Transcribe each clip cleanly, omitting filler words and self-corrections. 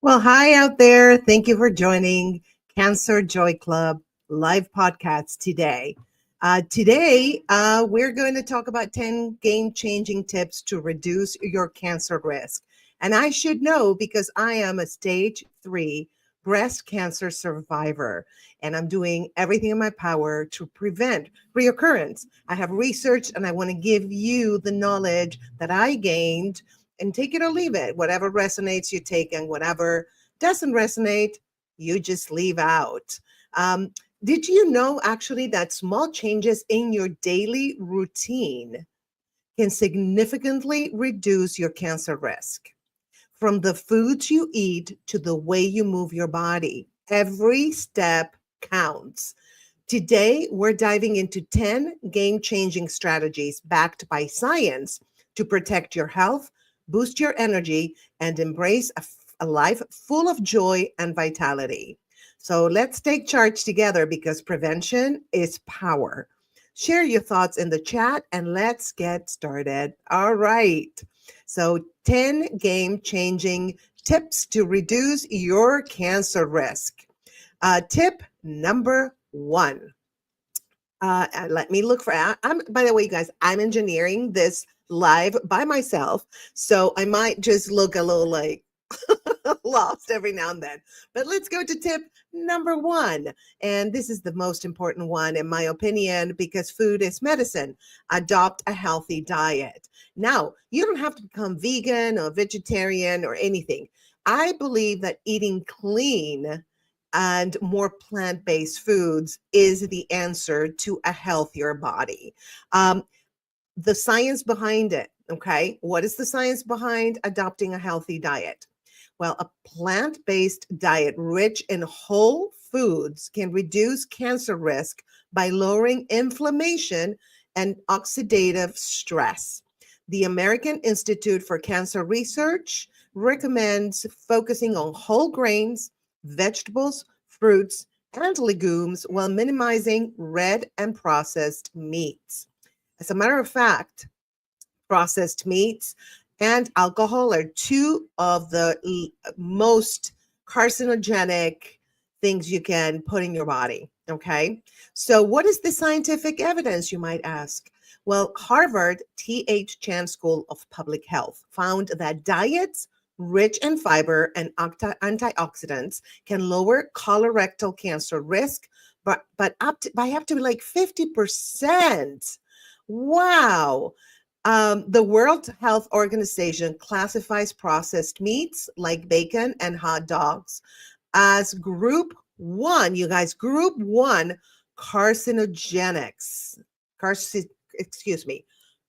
Well, hi out there. Thank you for joining Cancer Joy Club live podcast today. We're going to talk about 10 game changing tips to reduce your cancer risk. And I should know because I am a stage 3 breast cancer survivor, and I'm doing everything in my power to prevent reoccurrence. I have researched and I want to give you the knowledge that I gained and take it or leave it. Whatever resonates, you take, and whatever doesn't resonate, you just leave out. Did you know actually that small changes in your daily routine can significantly reduce your cancer risk? From the foods you eat to the way you move your body, every step counts. Today, we're diving into 10 game changing strategies backed by science to protect your health, boost your energy, and embrace a life full of joy and vitality. So let's take charge together because prevention is power. Share your thoughts in the chat and let's get started. All right. So, 10 game changing tips to reduce your cancer risk. Tip number 1. Let me look for. I'm. By the way, you guys, I'm engineering this live by myself, so I might just look a little like lost every now and then. But let's go to tip number 1, and this is the most important one in my opinion because food is medicine. Adopt a healthy diet. Now, you don't have to become vegan or vegetarian or anything. I believe that eating clean and more plant-based foods is the answer to a healthier body. The science behind it, okay? What is the science behind adopting a healthy diet? Well, a plant-based diet rich in whole foods can reduce cancer risk by lowering inflammation and oxidative stress. The American Institute for Cancer Research recommends focusing on whole grains, vegetables, fruits, and legumes while minimizing red and processed meats. As a matter of fact, processed meats and alcohol are two of the most carcinogenic things you can put in your body. Okay. So, what is the scientific evidence, you might ask? Well, Harvard T.H. Chan School of Public Health found that diets rich in fiber and antioxidants can lower colorectal cancer risk, but up to like 50%. Wow. The World Health Organization classifies processed meats like bacon and hot dogs as group 1, you guys, group 1 carcinogenics. Carci- Excuse me,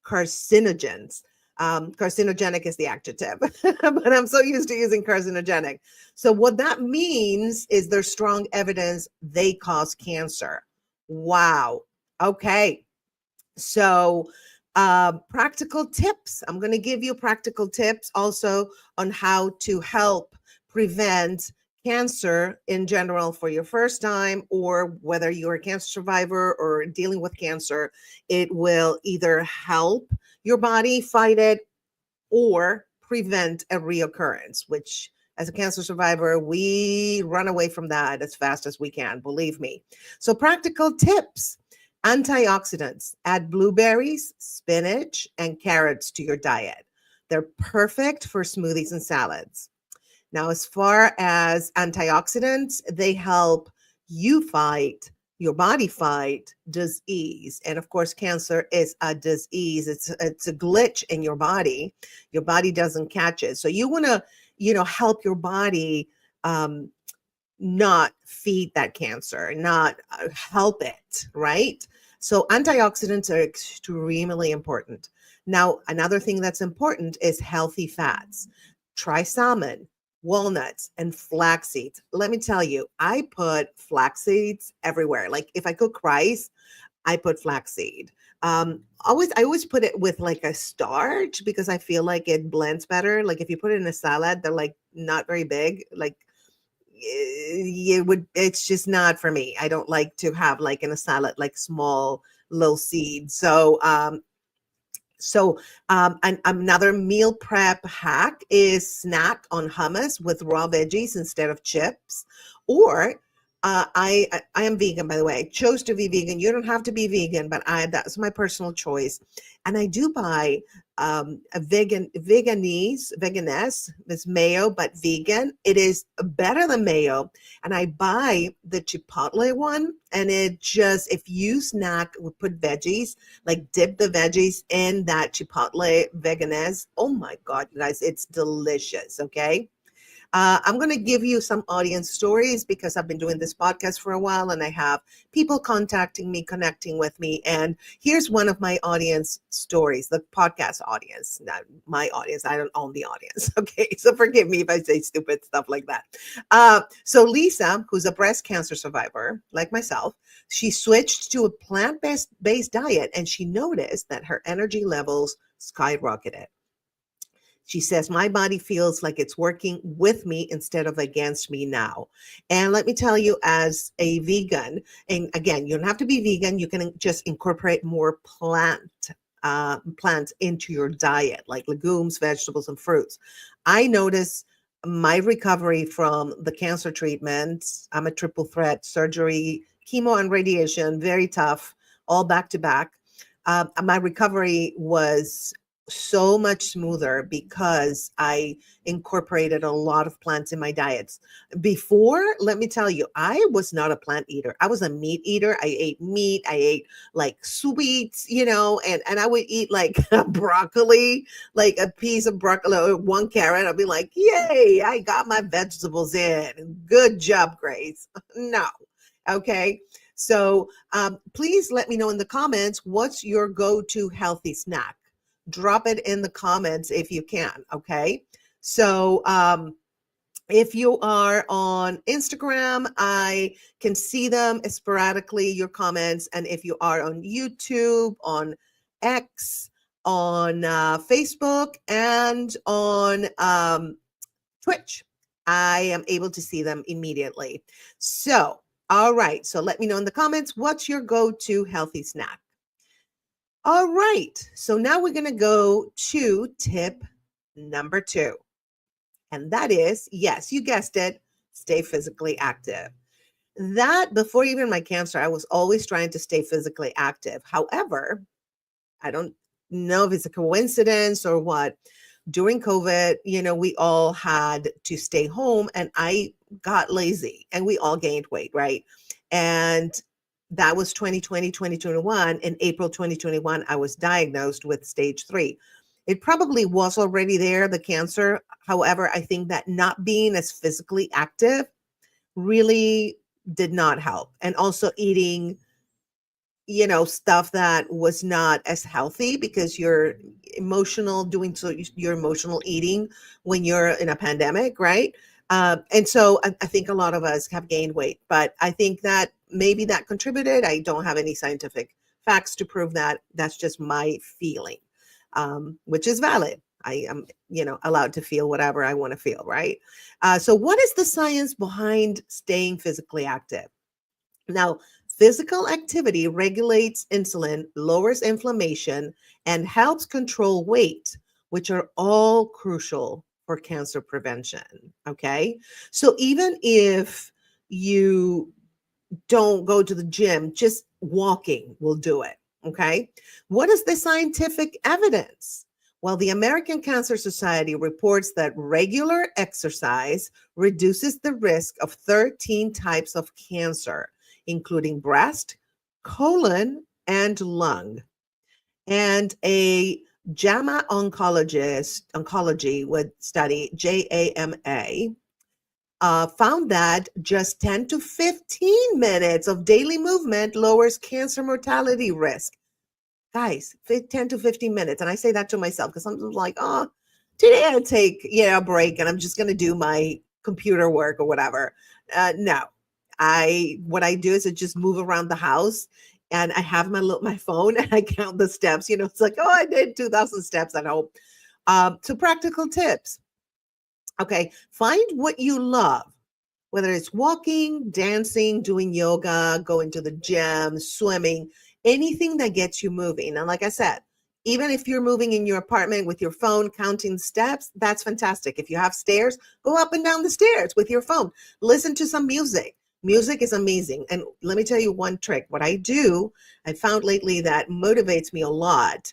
carcinogens. Carcinogenic is the adjective, but I'm so used to using carcinogenic. So, what that means is there's strong evidence they cause cancer. Wow. Okay. So, practical tips. I'm going to give you practical tips also on how to help prevent cancer in general for your first time, or whether you're a cancer survivor or dealing with cancer. It will either help your body fight it or prevent a reoccurrence, which as a cancer survivor, we run away from that as fast as we can, believe me. So, practical tips. Antioxidants. Add blueberries, spinach, and carrots to your diet. They're perfect for smoothies and salads. Now, as far as antioxidants, they help you fight, your body fight disease. And of course, cancer is a disease. It's a glitch in your body. Your body doesn't catch it. So you want to, help your body not feed that cancer, not help it, right? So antioxidants are extremely important. Now, another thing that's important is healthy fats. Try salmon, walnuts, and flax seeds. Let me tell you, I put flax seeds everywhere. Like if I cook rice, I put flaxseed. I always put it with like a starch because I feel like it blends better. Like if you put it in a salad, they're like not very big. Like it's just not for me. I don't like to have like in a salad like small little seeds. So So, and another meal prep hack is snack on hummus with raw veggies instead of chips. Or I am vegan, by the way. I chose to be vegan. You don't have to be vegan, but that's my personal choice. And I do buy a veganese, this mayo, but vegan. It is better than mayo. And I buy the Chipotle one, and it just, if you snack, we put veggies, like dip the veggies in that Chipotle veganese. Oh my God, you guys, it's delicious. Okay. I'm going to give you some audience stories because I've been doing this podcast for a while and I have people contacting me, connecting with me. And here's one of my audience stories, the podcast audience, not my audience. I don't own the audience. Okay. So forgive me if I say stupid stuff like that. So Lisa, who's a breast cancer survivor like myself, she switched to a plant-based diet and she noticed that her energy levels skyrocketed. She says, my body feels like it's working with me instead of against me now. And let me tell you, as a vegan, and again, you don't have to be vegan, you can just incorporate more plants into your diet, like legumes, vegetables, and fruits. I notice my recovery from the cancer treatment. I'm a triple threat surgery, chemo, and radiation, very tough, all back to back. My recovery was so much smoother because I incorporated a lot of plants in my diets. Before, let me tell you, I was not a plant eater. I was a meat eater. I ate meat. I ate like sweets, and I would eat like broccoli, like a piece of broccoli or one carrot. I'd be like, yay, I got my vegetables in. Good job, Grace. No. Okay. So please let me know in the comments, what's your go-to healthy snack? Drop it in the comments if you can. Okay. So if you are on Instagram, I can see them sporadically, your comments. And if you are on YouTube, on X, on Facebook, and on Twitch, I am able to see them immediately. So, all right. So let me know in the comments, what's your go-to healthy snack? All right. So now we're going to go to tip number 2. And that is, yes, you guessed it, stay physically active. That before even my cancer, I was always trying to stay physically active. However, I don't know if it's a coincidence or what. During COVID, we all had to stay home and I got lazy and we all gained weight, right? And that was 2020, 2021. In April 2021, I was diagnosed with stage 3. It probably was already there, the cancer. However, I think that not being as physically active really did not help. And also eating stuff that was not as healthy because you're you're emotional eating when you're in a pandemic, right? And so I think a lot of us have gained weight, but I think that maybe that contributed. I don't have any scientific facts to prove that. That's just my feeling, which is valid. I am, allowed to feel whatever I want to feel, right? So what is the science behind staying physically active? Now, physical activity regulates insulin, lowers inflammation, and helps control weight, which are all crucial for cancer prevention. Okay. So even if you don't go to the gym, just walking will do it. Okay. What is the scientific evidence? Well, the American Cancer Society reports that regular exercise reduces the risk of 13 types of cancer, including breast, colon, and lung. And a JAMA oncology would study, JAMA, found that just 10 to 15 minutes of daily movement lowers cancer mortality risk. Guys, 10 to 15 minutes. And I say that to myself because I'm like, oh, today I take a break and I'm just going to do my computer work or whatever. No, what I do is I just move around the house and I have my phone and I count the steps. It's like, oh, I did 2,000 steps at home. So practical tips. Okay, find what you love, whether it's walking, dancing, doing yoga, going to the gym, swimming, anything that gets you moving. And like I said, Even if you're moving in your apartment with your phone, counting steps, that's fantastic. If you have stairs, go up and down the stairs with your phone. Listen to some music. Music is amazing. And let me tell you one trick. What I found lately that motivates me a lot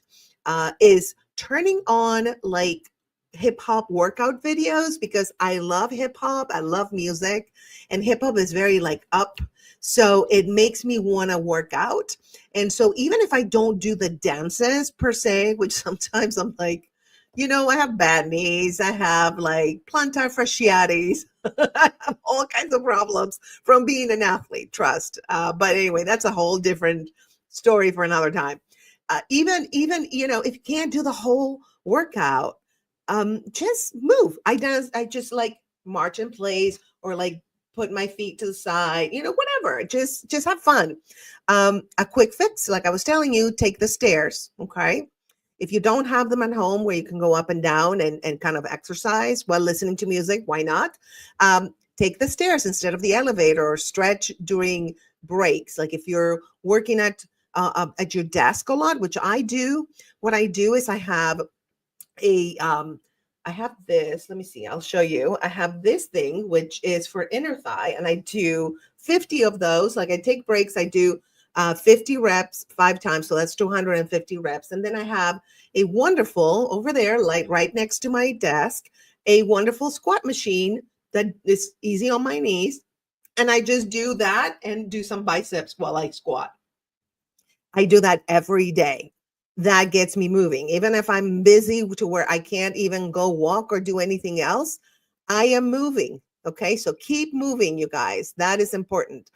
is turning on like hip hop workout videos because I love hip hop. I love music, and hip hop is very like up. So it makes me want to work out. And so even if I don't do the dances per se, which sometimes I'm like, I have bad knees, I have like plantar fasciitis, I have all kinds of problems from being an athlete, trust. But anyway, that's a whole different story for another time. Even if you can't do the whole workout, just move. I just like march in place or like put my feet to the side, whatever. Just have fun. A quick fix, like I was telling you, take the stairs. Okay. If you don't have them at home where you can go up and down and kind of exercise while listening to music, why not? Take the stairs instead of the elevator, or stretch during breaks. Like if you're working at your desk a lot, which I do, what I do is a I have this, let me see, I'll show you. I have this thing which is for inner thigh, and I do 50 of those. Like I take breaks, I do 50 reps 5 times, so that's 250 reps. And then I have a wonderful over there, like right next to my desk, a wonderful squat machine that is easy on my knees. And I just do that and do some biceps while I squat. I do that every day. That gets me moving. Even if I'm busy to where I can't even go walk or do anything else, I am moving. Okay, so keep moving, you guys. That is important.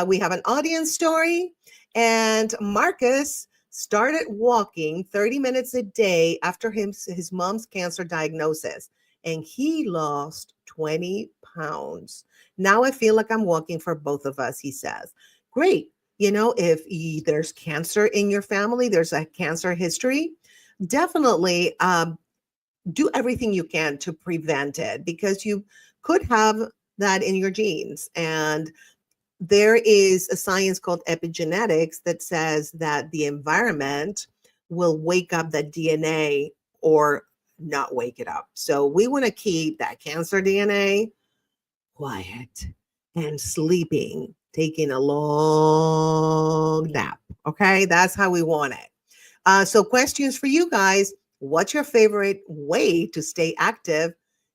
We have an audience story, and Marcus started walking 30 minutes a day after his mom's cancer diagnosis, and he lost 20 pounds. Now I feel like I'm walking for both of us, he says. Great. If there's cancer in your family, there's a cancer history, definitely do everything you can to prevent it, because you could have that in your genes. And there is a science called epigenetics that says that the environment will wake up the DNA or not wake it up. So we want to keep that cancer DNA quiet and sleeping, taking a long nap. Okay, that's how we want it. So, questions for you guys. What's your favorite way to stay active?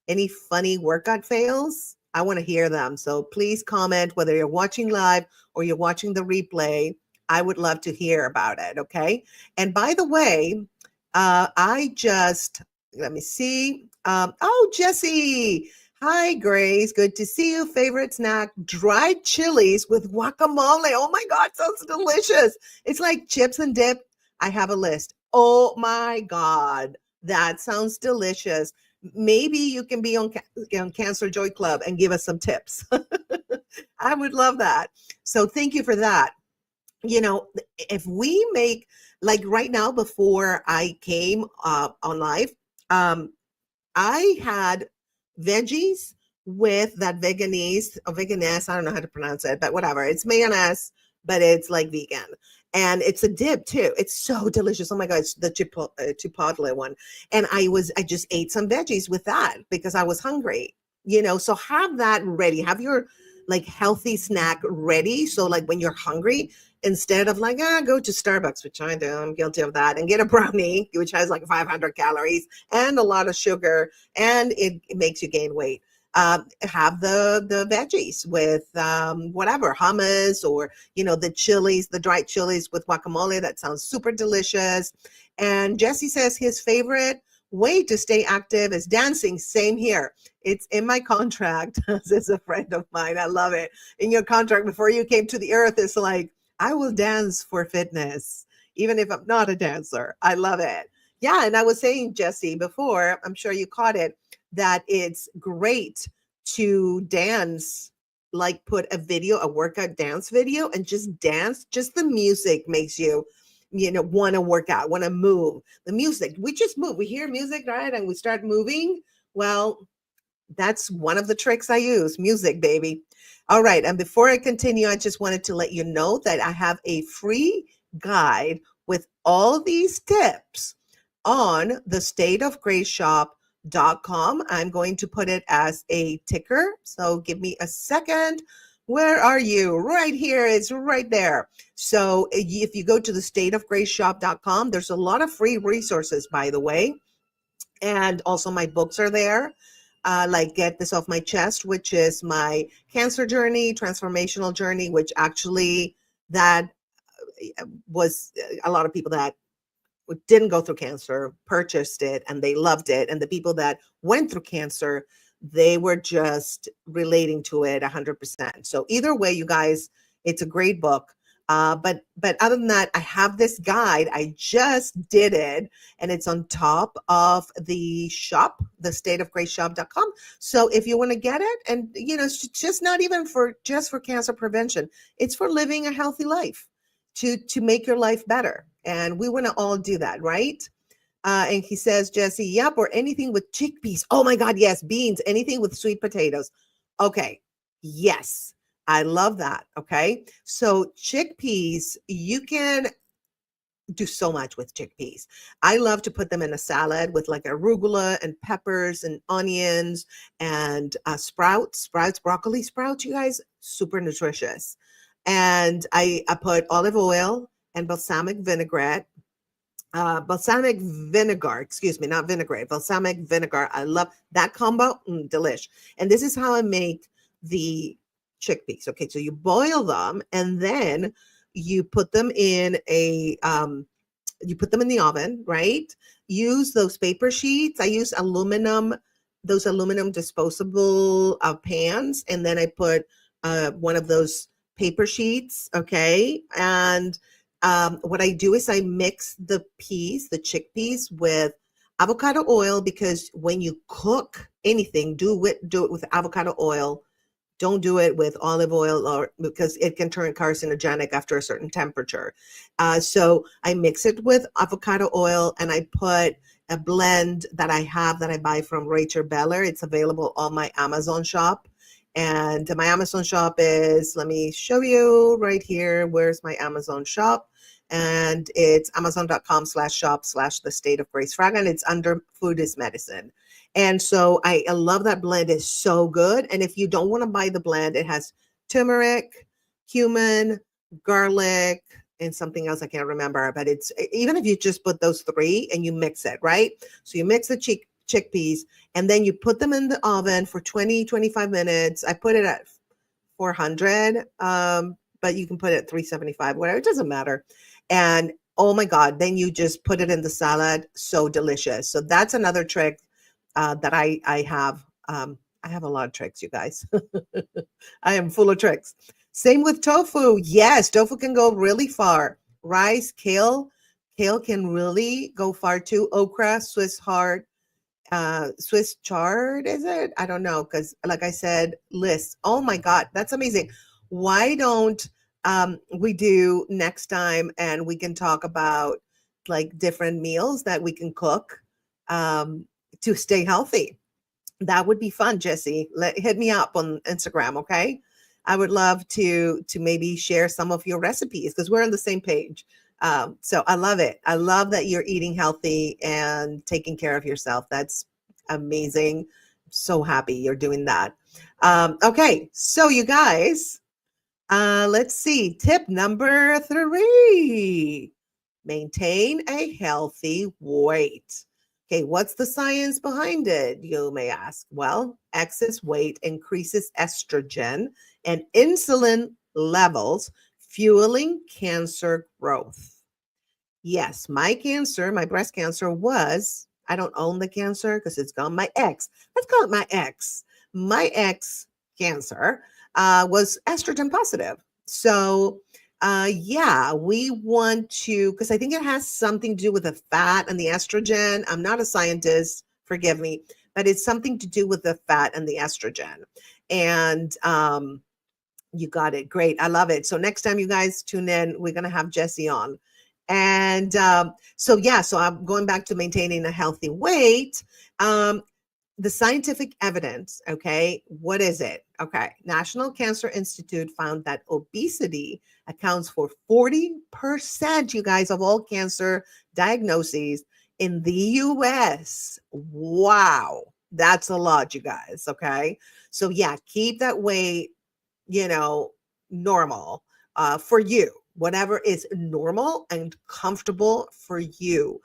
Any funny workout fails? I want to hear them. So, please comment whether you're watching live or you're watching the replay. I would love to hear about it. Okay. And by the way, let me see. Jesse. Hi, Grace. Good to see you. Favorite snack, dried chilies with guacamole. Oh my God, sounds delicious. It's like chips and dip. I have a list. Oh my God, that sounds delicious. Maybe you can be on Cancer Joy Club and give us some tips. I would love that. So thank you for that. If we make, like right now, before I came on live, I had veggies with that veganese or veganese. I don't know how to pronounce it, but whatever. It's mayonnaise, but it's like vegan. And it's a dip too. It's so delicious. Oh my God, it's the chipotle one. And I just ate some veggies with that because I was hungry, so have that ready. Have your like healthy snack ready. So like when you're hungry, instead of like, go to Starbucks, which I do, I'm guilty of that, and get a brownie, which has like 500 calories and a lot of sugar, and it makes you gain weight. Have the veggies with whatever, hummus, or the chilies, the dried chilies with guacamole. That sounds super delicious. And Jesse says his favorite way to stay active is dancing. Same here. It's in my contract. This is a friend of mine. I love it. In your contract before you came to the earth, it's like, I will dance for fitness, even if I'm not a dancer. I love it. Yeah. And I was saying, Jesse, before, I'm sure you caught it, that it's great to dance, like put a workout dance video and just dance. Just the music makes you, want to work out, want to move. The music, we just move. We hear music, right? And we start moving. Well, that's one of the tricks I use. Music, baby. All right. And before I continue, I just wanted to let you know that I have a free guide with all these tips on the stateofgraceshop.com. I'm going to put it as a ticker. So give me a second. Where are you? Right here. It's right there. So if you go to the stateofgraceshop.com, there's a lot of free resources, by the way. And also my books are there. Like Get This Off My Chest, which is my cancer journey, transformational journey, which actually that was a lot of people that didn't go through cancer purchased it and they loved it. And the people that went through cancer, they were just relating to it 100%. So either way, you guys, it's a great book. But other than that, I have this guide. I just did it, and it's on top of the shop, the stateofgraceshop.com. So if you want to get it, and it's just not even for cancer prevention, it's for living a healthy life, to make your life better. And we want to all do that, right? And he says, Jesse, yep, or anything with chickpeas. Oh my God, yes, beans, anything with sweet potatoes. Okay, yes, I love that. Okay, so chickpeas, you can do so much with chickpeas. I love to put them in a salad with like arugula and peppers and onions and sprouts, broccoli sprouts, you guys, super nutritious. And I put olive oil and balsamic vinegar, excuse me, not vinaigrette, balsamic vinegar. I love that combo, delish. And this is how I make the chickpeas. Okay, so you boil them and then you put them in the oven, right? Use those paper sheets. I use those aluminum disposable pans, and then I put one of those paper sheets, okay? And what I do is I mix the chickpeas with avocado oil, because when you cook anything, do it with avocado oil. Don't do it with olive oil, or because it can turn carcinogenic after a certain temperature. So I mix it with avocado oil, and I put a blend that I buy from Rachel Beller. It's available on my Amazon shop. And my Amazon shop is, let me show you right here. Where's my Amazon shop? And it's amazon.com/shop/the state of Grace Fraga, and it's under Food is Medicine. And so I love that blend. It's so good. And if you don't want to buy the blend, it has turmeric, cumin, garlic, and something else I can't remember. But it's, even if you just put those three and you mix it, right? So you mix the chickpeas, and then you put them in the oven for 20-25 minutes. I put it at 400, but you can put it at 375, whatever. It doesn't matter. And oh my God, then you just put it in the salad. So delicious. So that's another trick that I have. I have a lot of tricks, you guys. I am full of tricks. Same with tofu. Yes, tofu can go really far. Rice, kale can really go far too. Okra, Swiss chard, is it? I don't know, because like I said, lists. Oh my God, that's amazing. Why don't we do next time, and we can talk about like different meals that we can cook to stay healthy. That would be fun, Jesse. Hit me up on Instagram, okay? I would love to maybe share some of your recipes, because we're on the same page. So I love it. I love that you're eating healthy and taking care of yourself. That's amazing. So happy you're doing that. Okay, so you guys, let's see. Tip number 3. Maintain a healthy weight. Okay, what's the science behind it, you may ask? Well, excess weight increases estrogen and insulin levels, fueling cancer growth. Yes, my breast cancer was, I don't own the cancer because it's gone, my ex. Let's call it my ex. My ex cancer was estrogen positive. So yeah, we want to, because I think it has something to do with the fat and the estrogen. I'm not a scientist, forgive me, but it's something to do with the fat and the estrogen. And you got it. Great. I love it. So next time you guys tune in, we're going to have Jesse on. And so I'm going back to maintaining a healthy weight. The scientific evidence, okay, what is it? Okay, National Cancer Institute found that obesity accounts for 40%, you guys, of all cancer diagnoses in the US. Wow. That's a lot, you guys. Okay. So, yeah, keep that weight, you know, normal for you, whatever is normal and comfortable for you.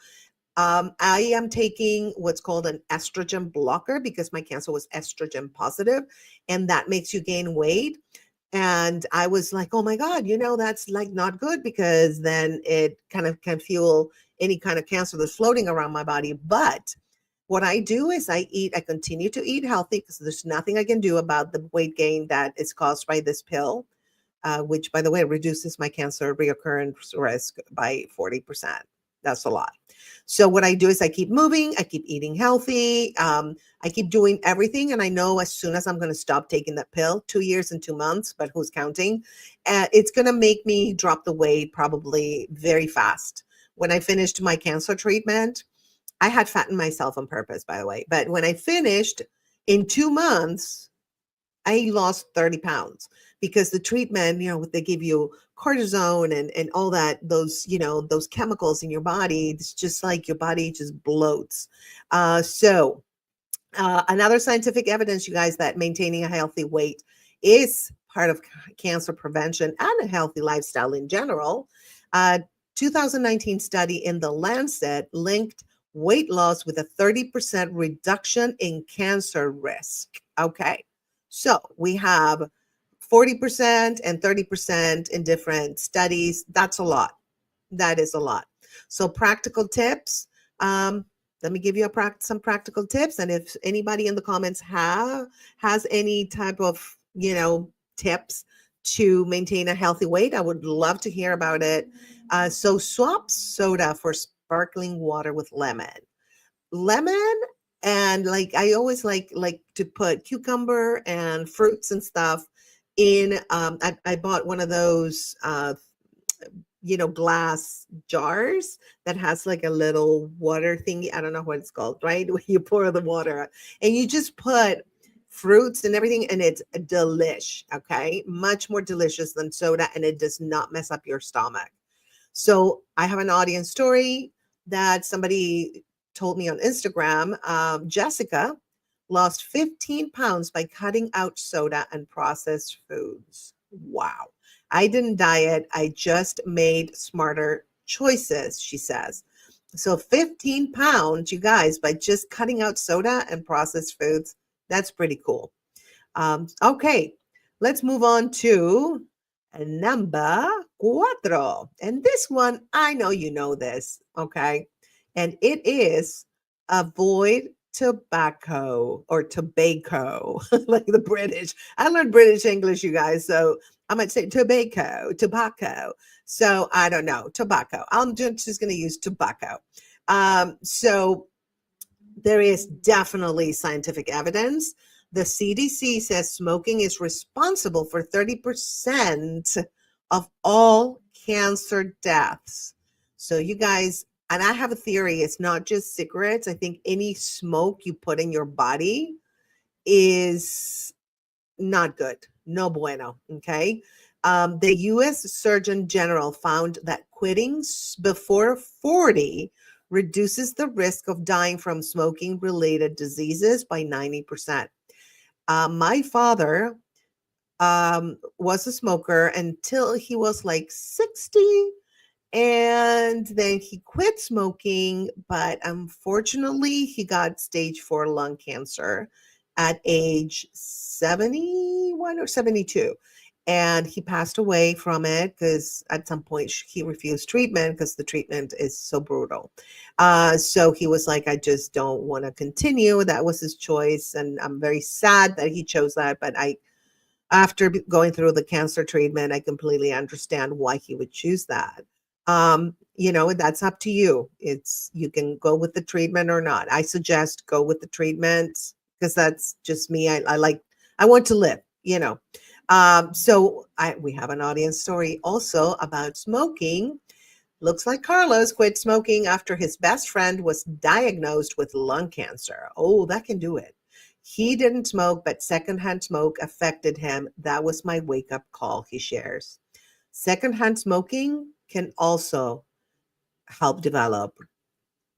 I am taking what's called an estrogen blocker because my cancer was estrogen positive, and that makes you gain weight. And I was like, oh my God, that's like not good because then it kind of can fuel any kind of cancer that's floating around my body. But what I do is I continue to eat healthy because there's nothing I can do about the weight gain that is caused by this pill, which, by the way, reduces my cancer reoccurrence risk by 40%. That's a lot. So what I do is I keep moving, I keep eating healthy, I keep doing everything. And I know as soon as I'm going to stop taking that pill, 2 years and 2 months, but who's counting? It's going to make me drop the weight probably very fast. When I finished my cancer treatment, I had fattened myself on purpose, by the way. But when I finished in 2 months, I lost 30 pounds because the treatment, they give you cortisone and all that, those chemicals in your body. It's just like your body just bloats. Another scientific evidence, you guys, that maintaining a healthy weight is part of cancer prevention and a healthy lifestyle in general. 2019 study in the Lancet linked weight loss with a 30% reduction in cancer risk. Okay. So we have 40% and 30% in different studies. That's a lot. That is a lot. So practical tips. Let me give you some practical tips. And if anybody in the comments has any type of, tips to maintain a healthy weight, I would love to hear about it. So swap soda for sparkling water with lemon, and like I always like to put cucumber and fruits and stuff in. I bought one of those glass jars that has like a little water thingy. I don't know what it's called, right? Where you pour the water and you just put fruits and everything, and it's delish. Okay, much more delicious than soda, and it does not mess up your stomach. So I have an audience story that somebody told me on Instagram. Jessica lost 15 pounds by cutting out soda and processed foods. Wow. I didn't diet. I just made smarter choices, she says. So 15 pounds, you guys, by just cutting out soda and processed foods. That's pretty cool. Okay, let's move on to number cuatro. And this one, I know you know this, okay? And it is avoid tobacco or tobacco, like the British. I learned British English, you guys, so I might say tobacco. So I don't know, tobacco. I'm just going to use tobacco. So there is definitely scientific evidence. The CDC says smoking is responsible for 30% of all cancer deaths. So you guys, and I have a theory, it's not just cigarettes. I think any smoke you put in your body is not good. No bueno. Okay. The US Surgeon General found that quitting before 40 reduces the risk of dying from smoking related diseases by 90%. My father was a smoker until he was like 60. And then he quit smoking, but unfortunately, he got stage 4 lung cancer at age 71 or 72. And he passed away from it because at some point he refused treatment because the treatment is so brutal. So he was like, I just don't want to continue. That was his choice. And I'm very sad that he chose that. But after going through the cancer treatment, I completely understand why he would choose that. That's up to you. You can go with the treatment or not. I suggest go with the treatment because that's just me. I want to live, we have an audience story also about smoking. Looks like Carlos quit smoking after his best friend was diagnosed with lung cancer. Oh, that can do it. He didn't smoke, but secondhand smoke affected him. That was my wake-up call, he shares. Secondhand smoking can also help develop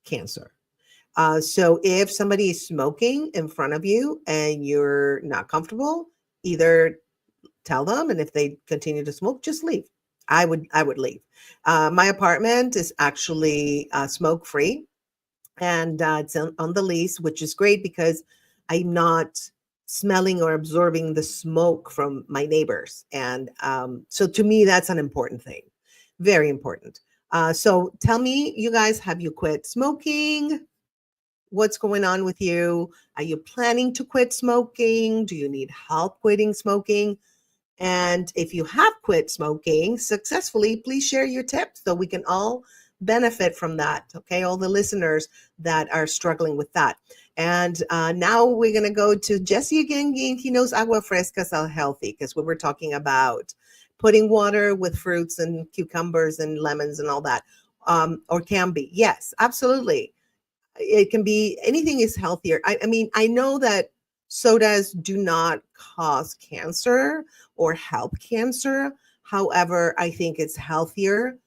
cancer. So if somebody is smoking in front of you and you're not comfortable, either tell them, and if they continue to smoke, just leave. I would leave. My apartment is actually smoke free, and it's on the lease, which is great because I'm not smelling or absorbing the smoke from my neighbors, and so to me that's an important thing, very important. So tell me, you guys, have you quit smoking? What's going on with you? Are you planning to quit smoking? Do you need help quitting smoking? And if you have quit smoking successfully, please share your tips so we can all benefit from that. Okay, all the listeners that are struggling with that. And now we're going to go to Jesse again. He knows agua frescas are healthy because we were talking about putting water with fruits and cucumbers and lemons and all that, or can be. Yes, absolutely. It can be, anything is healthier. I mean, I know that sodas do not cause cancer or help cancer. However, I think it's healthier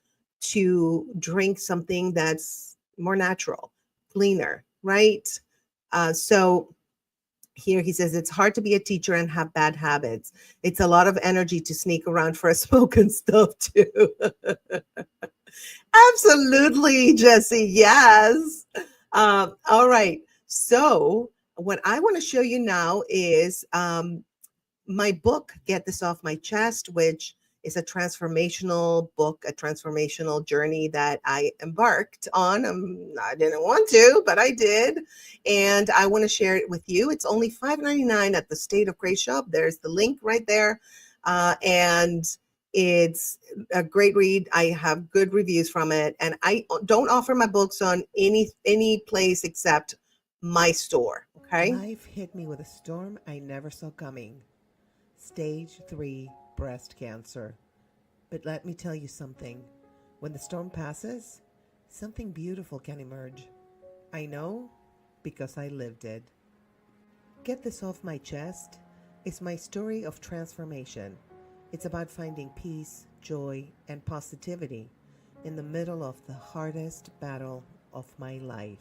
to drink something that's more natural, cleaner, right? So here he says it's hard to be a teacher and have bad habits. It's a lot of energy to sneak around for a smoke and stuff too. Absolutely, Jesse. Yes. All right. So, what I want to show you now is my book, Get This Off My Chest, which is a transformational book, a transformational journey that I embarked on. I didn't want to, but I did. And I want to share it with you. It's only $5.99 at the State of Grace shop. There's the link right there. And it's a great read. I have good reviews from it. And I don't offer my books on any place except my store. Okay. Life hit me with a storm I never saw coming. Stage 3 breast cancer. But let me tell you something. When the storm passes, something beautiful can emerge. I know because I lived it. Get This Off My Chest is my story of transformation. It's about finding peace, joy, and positivity in the middle of the hardest battle of my life.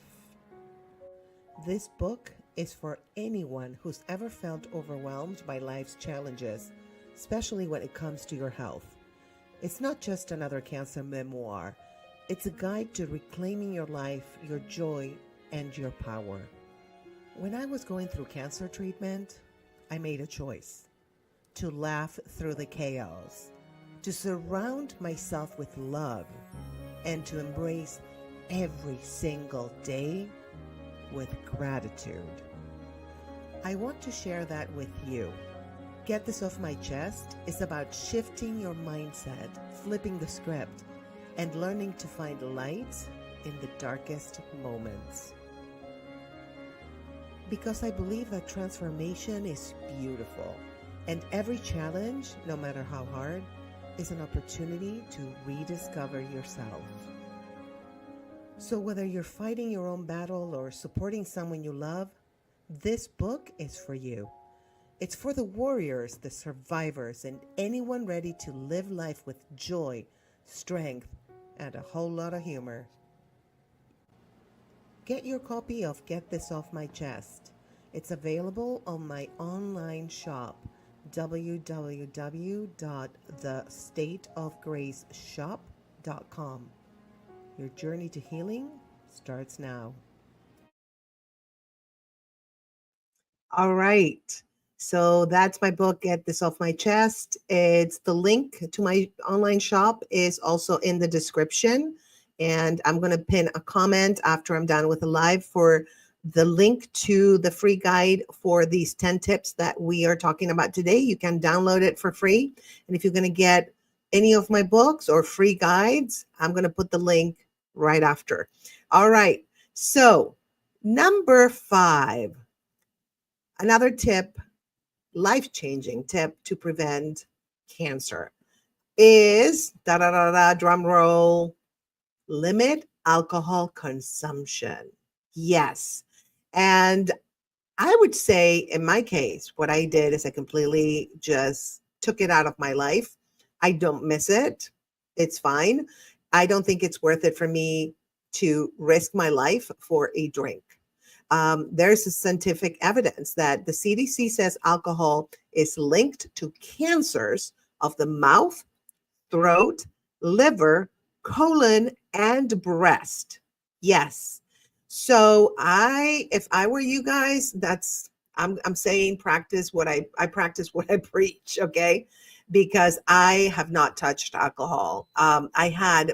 This book is for anyone who's ever felt overwhelmed by life's challenges, especially when it comes to your health. It's not just another cancer memoir. It's a guide to reclaiming your life, your joy, and your power. When I was going through cancer treatment, I made a choice to laugh through the chaos, to surround myself with love, and to embrace every single day with gratitude. I want to share that with you. Get This Off My Chest is about shifting your mindset, flipping the script, and learning to find light in the darkest moments. Because I believe that transformation is beautiful, and every challenge, no matter how hard, is an opportunity to rediscover yourself. So whether you're fighting your own battle or supporting someone you love, this book is for you. It's for the warriors, the survivors, and anyone ready to live life with joy, strength, and a whole lot of humor. Get your copy of Get This Off My Chest. It's available on my online shop, www.thestateofgraceshop.com. Your journey to healing starts now. All right. So that's my book, Get This Off My Chest. It's the link to my online shop is also in the description. And I'm going to pin a comment after I'm done with the live for the link to the free guide for these 10 tips that we are talking about today. You can download it for free. And if you're going to get any of my books or free guides, I'm going to put the link right after. All right. So number 5, another tip, life-changing tip to prevent cancer is, drum roll, limit alcohol consumption. Yes. And I would say in my case, what I did is I completely just took it out of my life. I don't miss it. It's fine. I don't think it's worth it for me to risk my life for a drink. There's a scientific evidence that the CDC says alcohol is linked to cancers of the mouth, throat, liver, colon, and breast. Yes. So if I were you guys, I'm saying I practice what I preach, okay? Because I have not touched alcohol. I had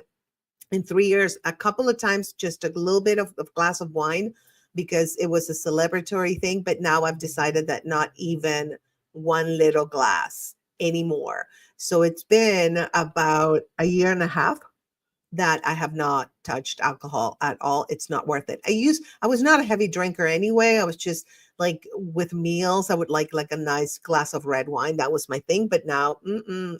in 3 years a couple of times just a little bit of glass of wine because it was a celebratory thing, but now I've decided that not even one little glass anymore. So it's been about a year and a half that I have not touched alcohol at all. It's not worth it. I was not a heavy drinker anyway. I was just like with meals, I would like a nice glass of red wine. That was my thing. But now,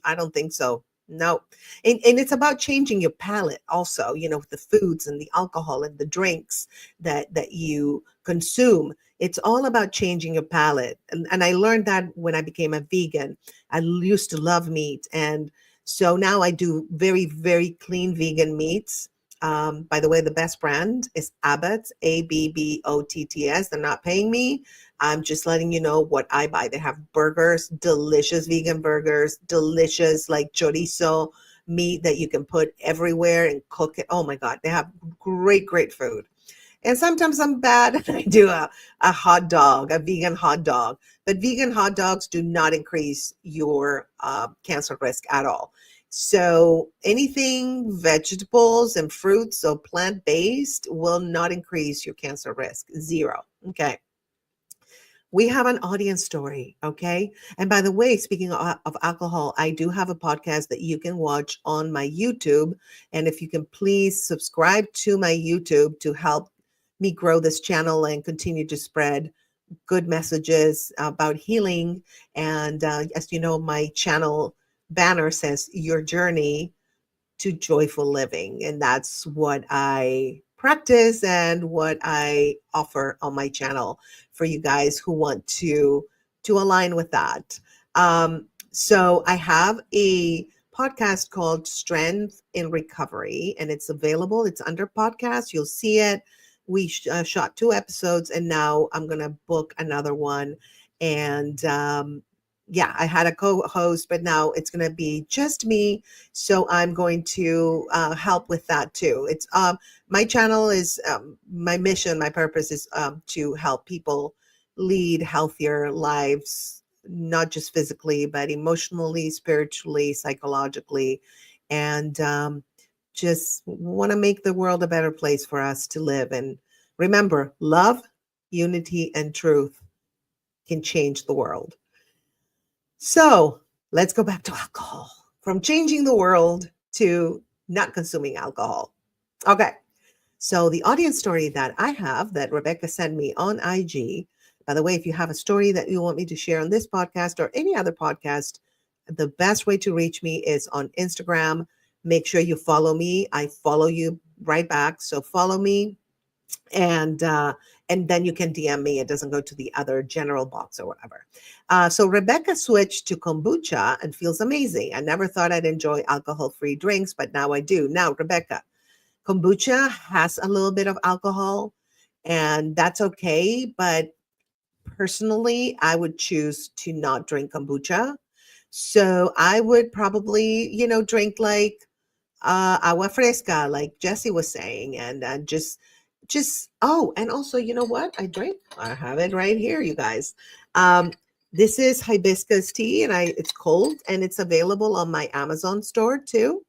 I don't think so. No. And it's about changing your palate also, with the foods and the alcohol and the drinks that you consume. It's all about changing your palate. And I learned that when I became a vegan. I used to love meat, and so now I do very, very clean vegan meats. By the way, the best brand is Abbott's, Abbotts. They're not paying me. I'm just letting you know what I buy. They have burgers, delicious vegan burgers, delicious like chorizo meat that you can put everywhere and cook it. Oh my God, they have great, great food. And sometimes I'm bad and I do a hot dog, a vegan hot dog. But vegan hot dogs do not increase your cancer risk at all. So anything vegetables and fruits, so plant-based, will not increase your cancer risk. Zero. Okay. We have an audience story, okay? And by the way, speaking of alcohol, I do have a podcast that you can watch on my YouTube. And if you can please subscribe to my YouTube to help me grow this channel and continue to spread good messages about healing. And as you know, my channel banner says your journey to joyful living. And that's what I practice and what I offer on my channel for you guys who want to align with that. So I have a podcast called Strength in Recovery, and it's available. It's under podcast. You'll see it. We shot 2 episodes, and now I'm going to book another one. And yeah, I had a co-host, but now it's going to be just me. So I'm going to help with that too. It's my channel is my mission, my purpose is to help people lead healthier lives, not just physically, but emotionally, spiritually, psychologically, and just want to make the world a better place for us to live. And remember, love, unity, and truth can change the world. So let's go back to alcohol, from changing the world to not consuming alcohol. Okay. So the audience story that I have that Rebecca sent me on IG, by the way, if you have a story that you want me to share on this podcast or any other podcast, the best way to reach me is on Instagram. Make sure you follow me. I follow you right back. So follow me, and then you can DM me. It doesn't go to the other general box or whatever. So Rebecca switched to kombucha and feels amazing. I never thought I'd enjoy alcohol-free drinks, but now I do. Now, Rebecca, kombucha has a little bit of alcohol, and that's okay. But personally, I would choose to not drink kombucha. So I would probably, drink like agua fresca, like Jesse was saying, and oh, and also, you know what? I have it right here, you guys. This is hibiscus tea, and it's cold, and it's available on my Amazon store too,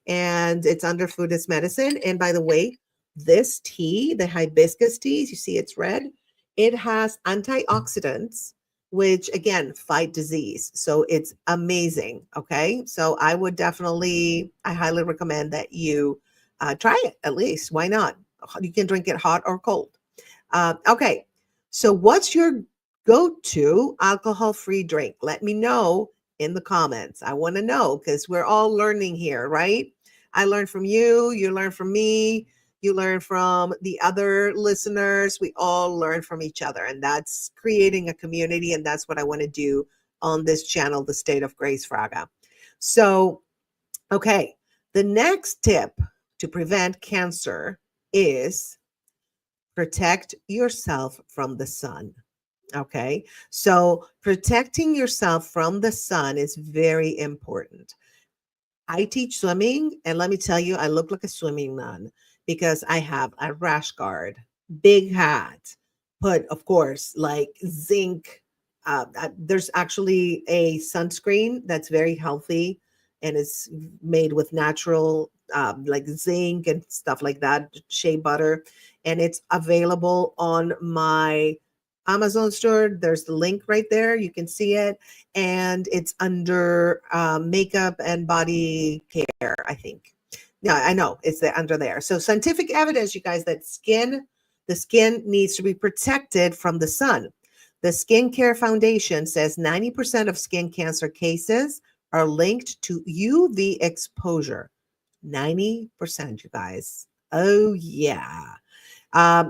and it's under Food is Medicine. And by the way, this tea, the hibiscus tea, you see it's red. It has antioxidants, which again fight disease. So it's amazing. Okay, so I highly recommend that you try it at least. Why not? You can drink it hot or cold. Okay, so what's your go-to alcohol-free drink? Let me know in the comments. I want to know, because we're all learning here, right? I learned from you, you learn from me, you learn from the other listeners. We all learn from each other, and that's creating a community, and that's what I want to do on this channel, The State of Grace Fraga. So, okay, the next tip to prevent cancer is protect yourself from the sun. Okay. So protecting yourself from the sun is very important. I teach swimming, and let me tell you, I look like a swimming nun because I have a rash guard, big hat, put, of course, like zinc. There's actually a sunscreen that's very healthy and it's made with natural, like zinc and stuff like that, shea butter. And it's available on my Amazon store. There's the link right there. You can see it, and it's under makeup and body care, I think. Yeah, I know it's under there. So scientific evidence, you guys, that the skin needs to be protected from the sun. The Skincare Foundation says 90% of skin cancer cases are linked to UV exposure. 90%, you guys. Oh, yeah.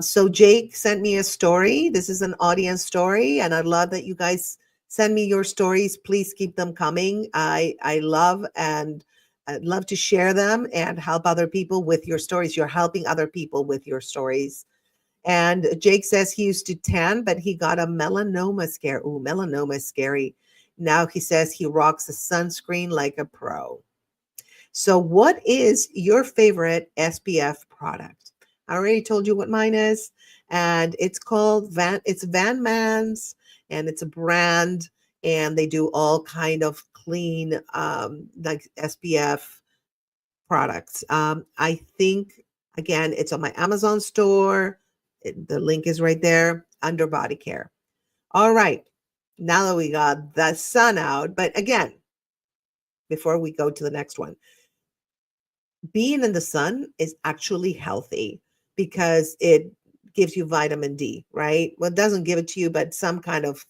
So Jake sent me a story. This is an audience story, and I love that you guys send me your stories. Please keep them coming. I love and I'd love to share them and help other people with your stories. You're helping other people with your stories. And Jake says he used to tan, but he got a melanoma scare. Ooh, melanoma is scary. Now he says he rocks a sunscreen like a pro. So, what is your favorite SPF product? I already told you what mine is, and it's called It's Van Man's, and it's a brand, and they do all kind of clean, like SPF products. I think again, it's on my Amazon store. The link is right there under body care. All right, now that we got the sun out, but again, before we go to the next one, being in the sun is actually healthy because it gives you vitamin D, right? Well, it doesn't give it to you, but some kind of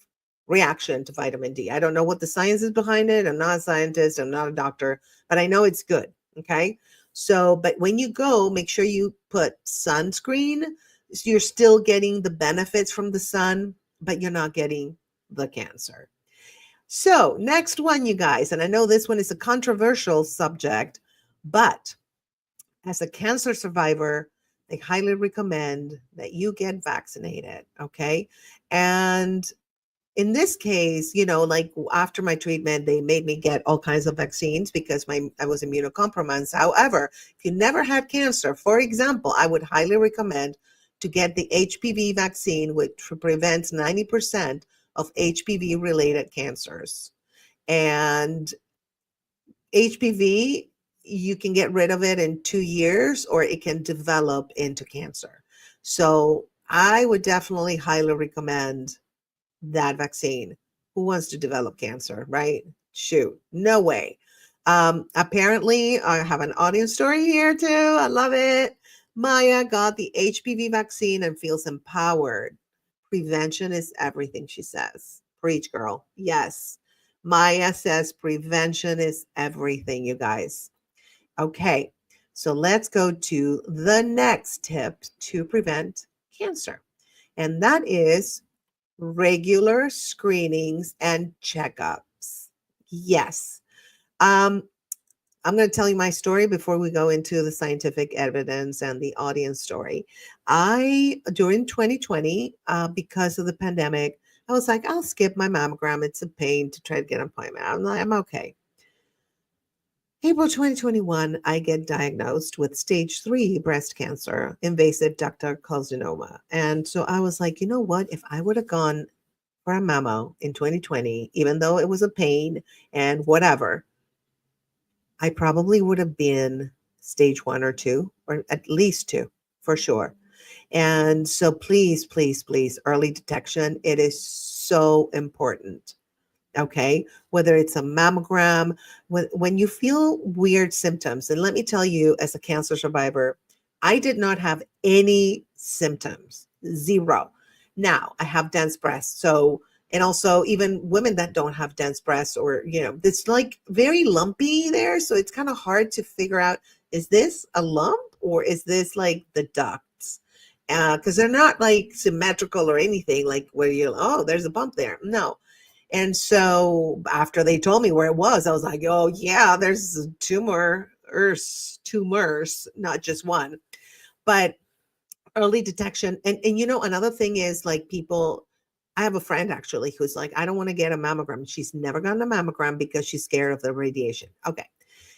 reaction to vitamin D. I don't know what the science is behind it. I'm not a scientist, I'm not a doctor, but I know it's good. Okay. So, but when you go, make sure you put sunscreen. So you're still getting the benefits from the sun, but you're not getting the cancer. So, next one, you guys, and I know this one is a controversial subject, but as a cancer survivor, they highly recommend that you get vaccinated. Okay. And in this case, like after my treatment, they made me get all kinds of vaccines because I was immunocompromised. However, if you never had cancer, for example, I would highly recommend to get the HPV vaccine, which prevents 90% of HPV related cancers. And HPV, you can get rid of it in 2 years or it can develop into cancer. So I would definitely highly recommend that vaccine. Who wants to develop cancer, right? Shoot, no way. Apparently, I have an audience story here too. I love it. Maya got the HPV vaccine and feels empowered. Prevention is everything, she says. Preach, girl. Yes. Maya says prevention is everything, you guys. Okay, so let's go to the next tip to prevent cancer, and that is regular screenings and checkups. Yes. I'm going to tell you my story before we go into the scientific evidence and the audience story. During 2020, because of the pandemic, I was like, I'll skip my mammogram. It's a pain to try to get an appointment. I'm okay. April 2021, I get diagnosed with stage 3 breast cancer, invasive ductal carcinoma. And so I was like, you know what? If I would have gone for a mammo in 2020, even though it was a pain and whatever, I probably would have been stage 1 or 2, or at least 2 for sure. And so please, please, please, early detection, it is so important. Okay, whether it's a mammogram, when you feel weird symptoms, and let me tell you, as a cancer survivor, I did not have any symptoms, zero. Now I have dense breasts, so, and also even women that don't have dense breasts, or it's like very lumpy there, so it's kind of hard to figure out, is this a lump or is this like the ducts? Because they're not like symmetrical or anything, like where oh, there's a bump there. No. And so after they told me where it was, I was like, oh yeah, there's tumors, not just one. But early detection. And you know, another thing is like people, I have a friend actually who's like, I don't want to get a mammogram. She's never gotten a mammogram because she's scared of the radiation. Okay.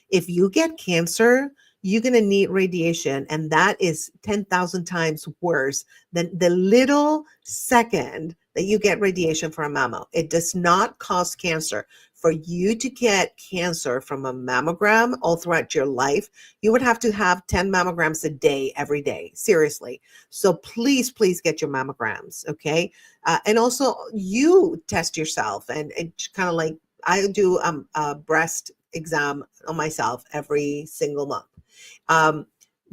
If you get cancer, you're going to need radiation, and that is 10,000 times worse than the little second that you get radiation for a mammo. It does not cause cancer. For you to get cancer from a mammogram all throughout your life, you would have to have 10 mammograms a day, every day. Seriously. So please, please get your mammograms. Okay. And also, you test yourself and kind of like I do a breast exam on myself every single month. Um,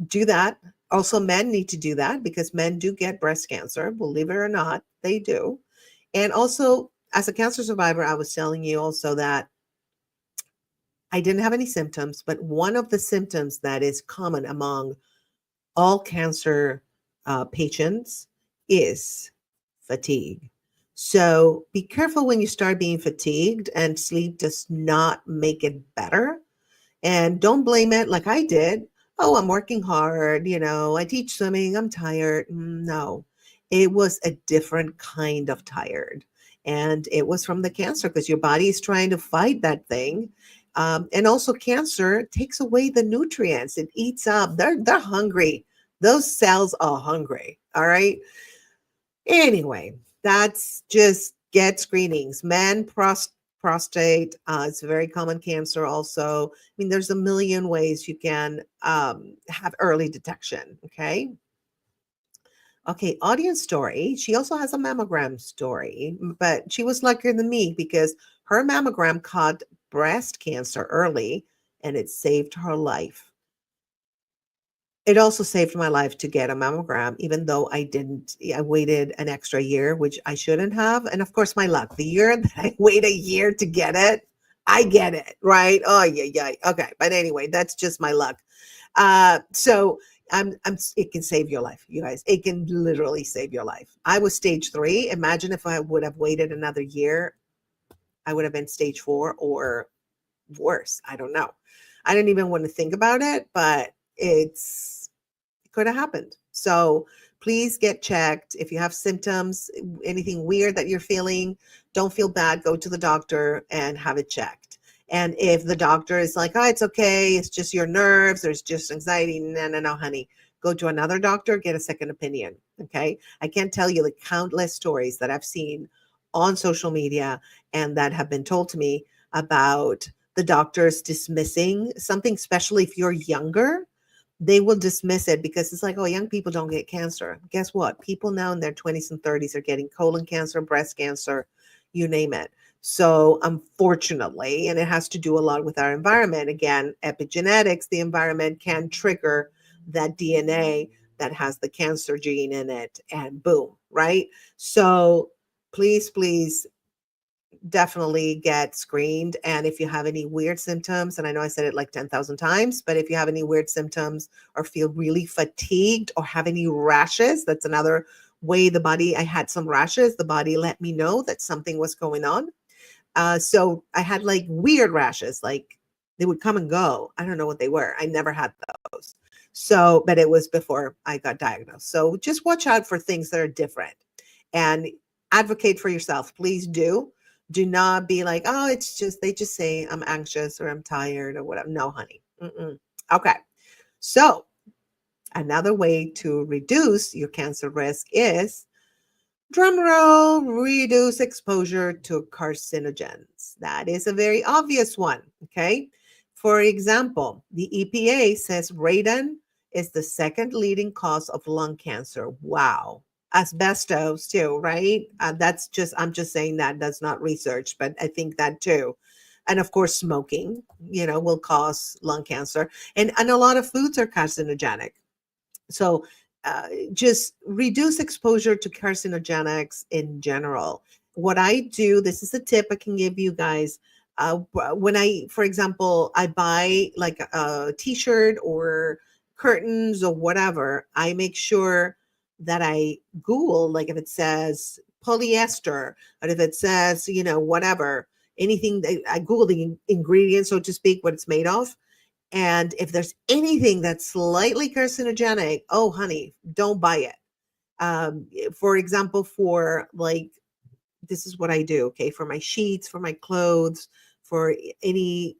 do that. Also, men need to do that because men do get breast cancer, believe it or not, they do. And also, as a cancer survivor, I was telling you also that I didn't have any symptoms, but one of the symptoms that is common among all cancer patients is fatigue. So be careful when you start being fatigued, and sleep does not make it better. And don't blame it like I did. Oh, I'm working hard. You know, I teach swimming. I'm tired. No, it was a different kind of tired. And it was from the cancer because your body is trying to fight that thing. And also, cancer takes away the nutrients. It eats up. They're hungry. Those cells are hungry. All right. Anyway, that's just get screenings. Men, prostate, it's a very common cancer also. I mean, there's a million ways you can have early detection. Okay. Okay, audience story. She also has a mammogram story, but she was luckier than me because her mammogram caught breast cancer early and it saved her life. It also saved my life to get a mammogram, even though I didn't. I waited an extra year, which I shouldn't have. And of course, my luck. The year that I wait a year to get it, I get it, right? Oh, yeah, yeah. Okay. But anyway, that's just my luck. So it can save your life, you guys. It can literally save your life. I was stage 3. Imagine if I would have waited another year, I would have been stage 4 or worse. I don't know. I didn't even want to think about it, but it could have happened. So please get checked. If you have symptoms, anything weird that you're feeling, don't feel bad. Go to the doctor and have it checked. And if the doctor is like, oh, it's okay, it's just your nerves, there's just anxiety, no, no, no, honey, go to another doctor, get a second opinion. Okay. I can't tell you the countless stories that I've seen on social media and that have been told to me about the doctors dismissing something, especially if you're younger. They will dismiss it because it's like, oh, young people don't get cancer. Guess what? People now in their 20s and 30s are getting colon cancer, breast cancer, you name it. So, unfortunately, and it has to do a lot with our environment. Again, epigenetics, the environment can trigger that DNA that has the cancer gene in it, and boom, right? So, please, please definitely get screened. And if you have any weird symptoms, and I know I said it like 10,000 times, but if you have any weird symptoms or feel really fatigued or have any rashes, that's another way the body, I had some rashes, the body let me know that something was going on. So I had like weird rashes, like they would come and go. I don't know what they were. I never had those. So, but it was before I got diagnosed. So just watch out for things that are different and advocate for yourself. Please do. Do not be like, oh, it's just, they just say I'm anxious or I'm tired or whatever. No, honey. Mm-mm. Okay. So another way to reduce your cancer risk is, drum roll, reduce exposure to carcinogens. That is a very obvious one. Okay. For example, the EPA says radon is the second leading cause of lung cancer. Wow. Asbestos, too, right? That's just, I'm just saying that that's not research, but I think that too. And of course, smoking, will cause lung cancer. And a lot of foods are carcinogenic. So just reduce exposure to carcinogenics in general. What I do, this is a tip I can give you guys. When I, for example, I buy like a t-shirt or curtains or whatever, I make sure that I Google, like if it says polyester, or if it says, whatever, anything, I Google the ingredients, so to speak, what it's made of, And if there's anything that's slightly carcinogenic, oh, honey, don't buy it. For example, for like, this is what I do, okay, for my sheets, for my clothes, for any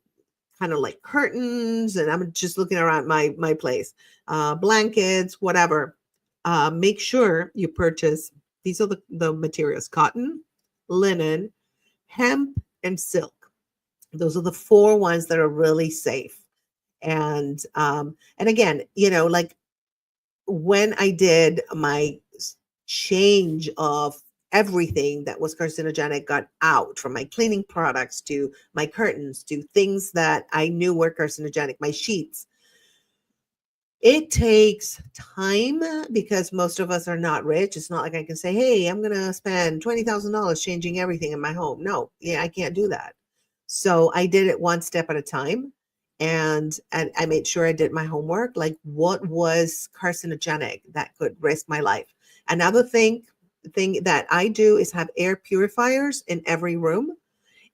kind of like curtains, and I'm just looking around my place, blankets, whatever. Make sure you purchase, these are the materials: cotton, linen, hemp, and silk. Those are the four ones that are really safe. And again, like when I did my change of everything that was carcinogenic got out, from my cleaning products to my curtains to things that I knew were carcinogenic, my sheets. It takes time because most of us are not rich. It's not like I can say, hey, I'm going to spend $20,000 changing everything in my home. No, yeah, I can't do that. So I did it one step at a time. And I made sure I did my homework, like what was carcinogenic that could risk my life. Another thing that I do is have air purifiers in every room,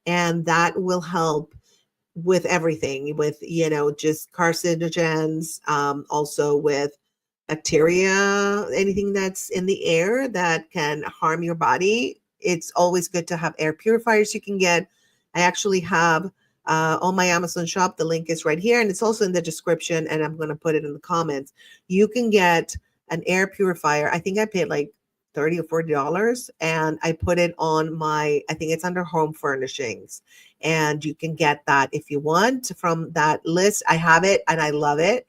and that will help with everything, with just carcinogens, also with bacteria, anything that's in the air that can harm your body. It's always good to have air purifiers you can get. I actually have on my Amazon shop, the link is right here, and it's also in the description, and I'm going to put it in the comments. You can get an air purifier. I think I paid like $30 or $40, and I put it on my, I think it's under home furnishings, and you can get that if you want from that list. I have it and I love it,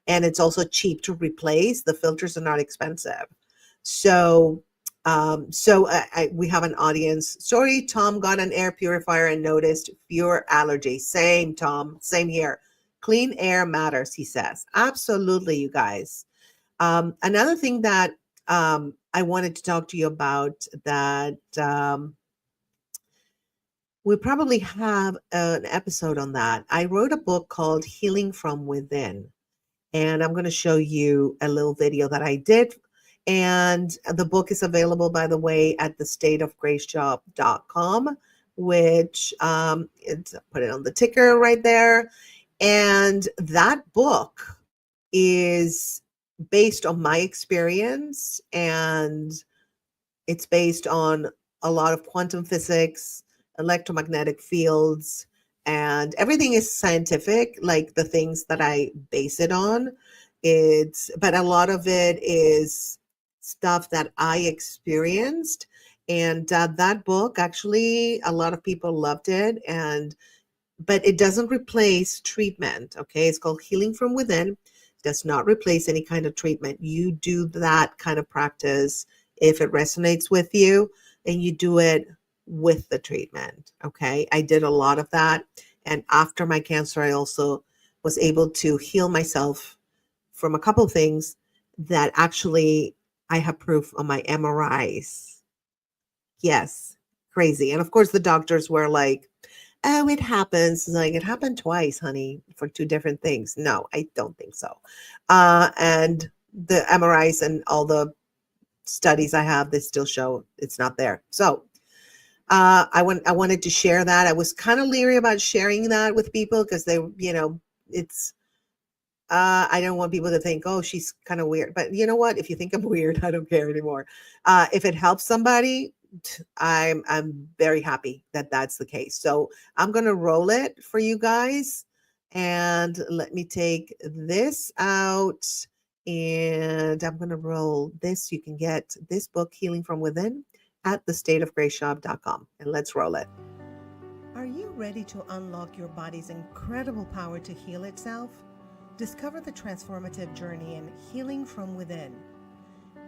and it's also cheap to replace. The filters are not expensive. So we have an audience. Sorry, Tom got an air purifier and noticed fewer allergies. Same, Tom, same here. Clean air matters, he says. Absolutely, you guys. Another thing that I wanted to talk to you about, that we probably have an episode on that. I wrote a book called Healing from Within, and I'm going to show you a little video that I did. And the book is available, by the way, at thestateofgraceshop.com, which it's put it on the ticker right there. And that book is based on my experience, and it's based on a lot of quantum physics, electromagnetic fields, and everything is scientific, like the things that I base it on. But a lot of it is stuff that I experienced. And that book, actually, a lot of people loved it. But it doesn't replace treatment. Okay. It's called Healing from Within. Does not replace any kind of treatment. You do that kind of practice if it resonates with you, and you do it with the treatment. Okay. I did a lot of that. And after my cancer, I also was able to heal myself from a couple of things that actually I have proof on my MRIs. Yes. Crazy. And of course, the doctors were like, oh, it happens. Like, it happened twice, honey, for two different things. No, I don't think so. And the MRIs and all the studies I have, they still show it's not there. So I wanted to share that. I was kind of leery about sharing that with people because they, it's, I don't want people to think, oh, she's kind of weird. But you know what? If you think I'm weird, I don't care anymore. If it helps somebody, I'm very happy that that's the case. So I'm going to roll it for you guys. And let me take this out, and I'm going to roll this. You can get this book, Healing from Within, at thestateofgraceshop.com. And let's roll it. Are you ready to unlock your body's incredible power to heal itself? Discover the transformative journey in Healing from Within.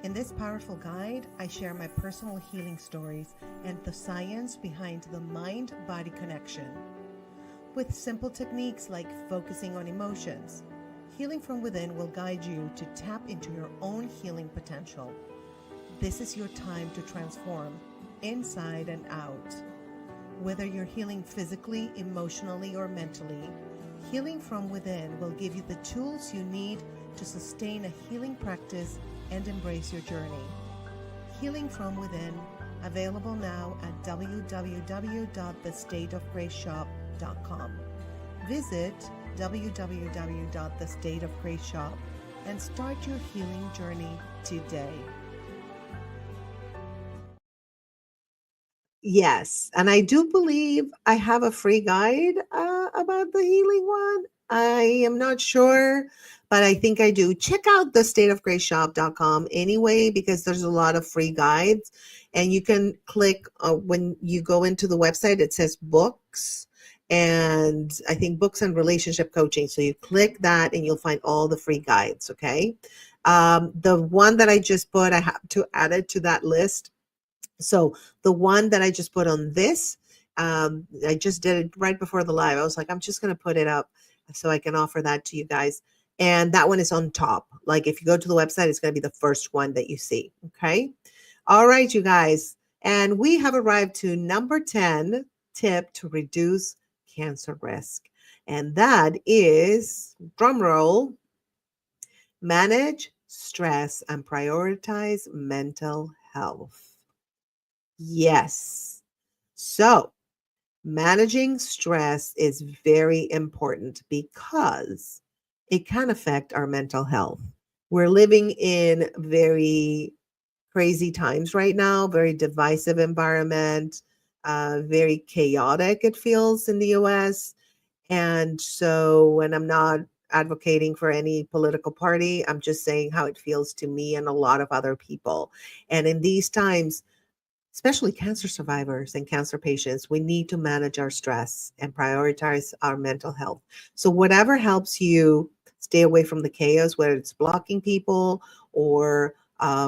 In this powerful guide, I share my personal healing stories and the science behind the mind-body connection. With simple techniques like focusing on emotions, Healing from Within will guide you to tap into your own healing potential. This is your time to transform inside and out. Whether you're healing physically, emotionally, or mentally, Healing from Within will give you the tools you need to sustain a healing practice and embrace your journey. Healing from Within, available now at www.thestateofgraceshop.com. Visit www.thestateofgrace.shop and start your healing journey today. Yes, and I do believe I have a free guide about the healing one. I am not sure, but I think I do. Check out the stateofgraceshop.com anyway, because there's a lot of free guides. And you can click when you go into the website, it says books. And I think books and relationship coaching. So you click that and you'll find all the free guides. Okay. The one that I just put, I have to add it to that list. So the one that I just put on this, I just did it right before the live. I was like, I'm just going to put it up so I can offer that to you guys. And that one is on top. Like if you go to the website, it's going to be the first one that you see. Okay. All right, you guys. And we have arrived to number 10 tip to reduce cancer risk. And that is, drum roll, manage stress and prioritize mental health. Yes. So managing stress is very important because it can affect our mental health. We're living in very crazy times right now, very divisive environment, very chaotic, it feels in the US. And so, when I'm not advocating for any political party, I'm just saying how it feels to me and a lot of other people. And in these times, especially cancer survivors and cancer patients, we need to manage our stress and prioritize our mental health. So, whatever helps you stay away from the chaos, whether it's blocking people or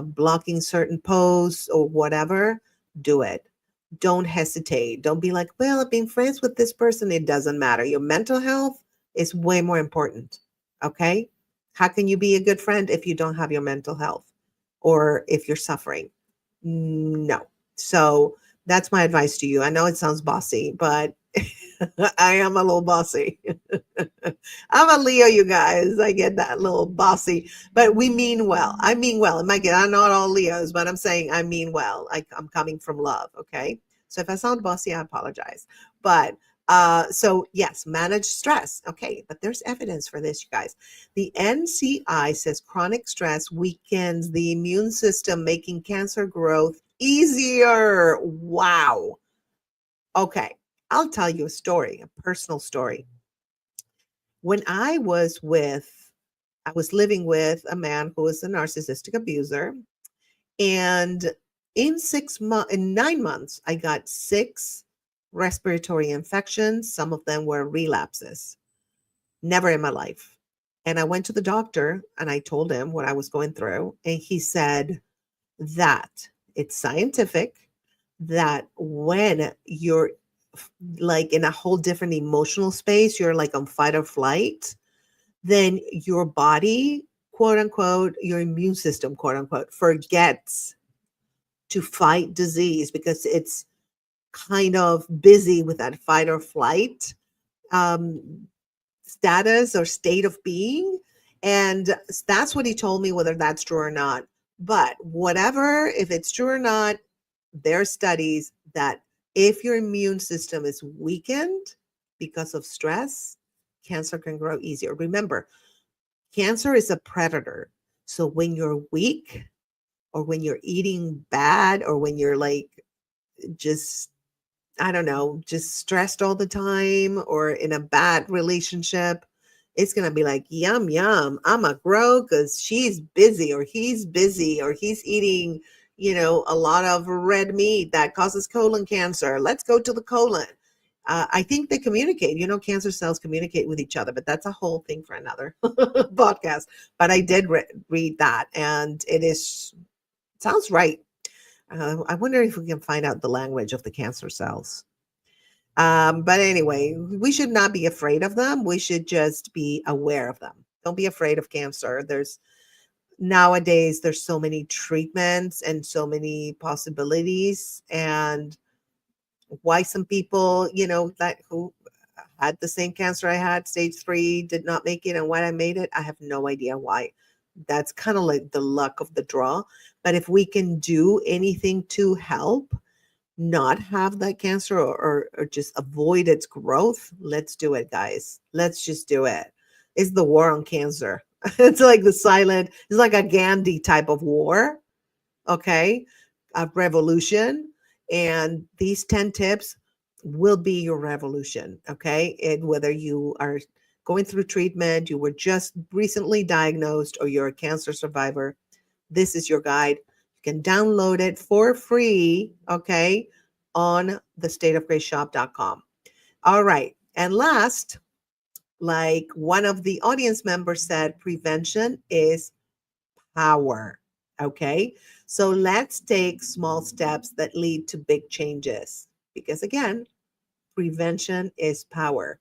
blocking certain posts or whatever, do it. Don't hesitate. Don't be like, well, I've been friends with this person. It doesn't matter. Your mental health is way more important. Okay. How can you be a good friend if you don't have your mental health or if you're suffering? No. So that's my advice to you. I know it sounds bossy, but I am a little bossy. I'm a Leo, you guys. I get that little bossy, but we mean well. I mean well. It might get, I'm not all Leos, but I'm saying I mean well. I'm coming from love. Okay. So if I sound bossy, I apologize. But so yes, manage stress. Okay. But there's evidence for this, you guys. The NCI says chronic stress weakens the immune system, making cancer growth easier. Wow. Okay. I'll tell you a story, a personal story. When I was living with a man who was a narcissistic abuser. And in 9 months, I got 6 respiratory infections. Some of them were relapses. Never in my life. And I went to the doctor and I told him what I was going through. And he said that it's scientific that when you're like in a whole different emotional space, you're like on fight or flight, then your body, quote unquote, your immune system, quote unquote, forgets to fight disease because it's kind of busy with that fight or flight um, status or state of being. And that's what he told me, whether that's true or not. But whatever, if it's true or not, there are studies that if your immune system is weakened because of stress, cancer can grow easier. Remember, cancer is a predator. So when you're weak or when you're eating bad or when you're like just, I don't know, just stressed all the time or in a bad relationship, it's going to be like, yum, yum, I'm a grow because she's busy or he's eating, a lot of red meat that causes colon cancer. Let's go to the colon. I think they communicate, cancer cells communicate with each other, but that's a whole thing for another podcast. But I did read that and sounds right. I wonder if we can find out the language of the cancer cells. But anyway, we should not be afraid of them. We should just be aware of them. Don't be afraid of cancer. Nowadays, there's so many treatments and so many possibilities. And why some people, that who had the same cancer I had, stage 3, did not make it, and why I made it, I have no idea why. That's kind of like the luck of the draw. But if we can do anything to help, not have that cancer, or just avoid its growth, let's do it, guys. Let's just do it. It's the war on cancer. It's like it's like a Gandhi type of war, okay, a revolution. And these 10 tips will be your revolution, okay? And whether you are going through treatment, you were just recently diagnosed, or you're a cancer survivor, this is your guide. You can download it for free, okay, on the stateofgraceshop.com. All right. And last, like one of the audience members said, prevention is power. Okay. So let's take small steps that lead to big changes. Because again, prevention is power.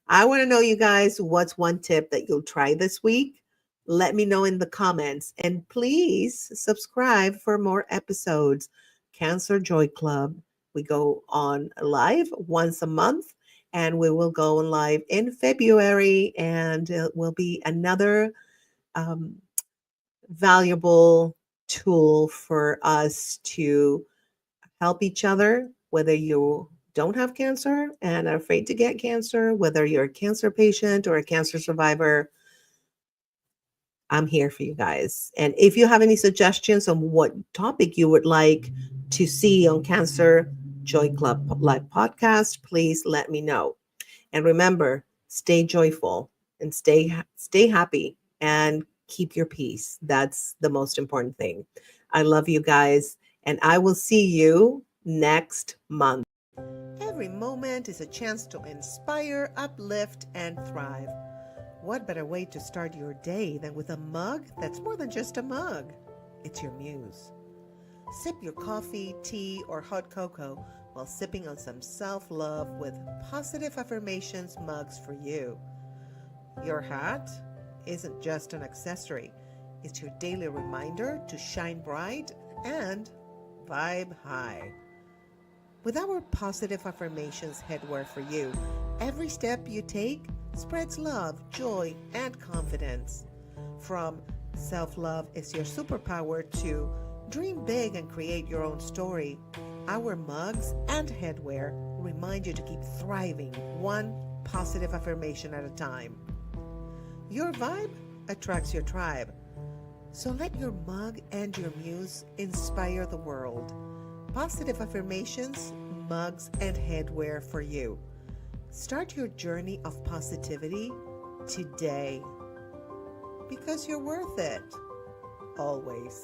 I want to know, you guys, what's one tip that you'll try this week? Let me know in the comments. And please subscribe for more episodes. Cancer Joy Club. We go on live once a month, and we will go on live in February, and it will be another um, valuable tool for us to help each other, whether you don't have cancer and are afraid to get cancer, whether you're a cancer patient or a cancer survivor. I'm here for you guys. And if you have any suggestions on what topic you would like to see on Cancer Joy Club Live podcast, please let me know. And remember, stay joyful and stay happy and keep your peace. That's the most important thing. I love you guys, and I will see you next month. Every moment is a chance to inspire, uplift, and thrive. What better way to start your day than with a mug that's more than just a mug? It's your muse. Sip your coffee, tea, or hot cocoa while sipping on some self-love with positive affirmations mugs for you. Your hat isn't just an accessory. It's your daily reminder to shine bright and vibe high. With our positive affirmations headwear for you, every step you take spreads love, joy, and confidence. From self-love is your superpower to dream big and create your own story, our mugs and headwear remind you to keep thriving one positive affirmation at a time. Your vibe attracts your tribe. So let your mug and your muse inspire the world. Positive affirmations, mugs, and headwear for you. Start your journey of positivity today, because you're worth it, always.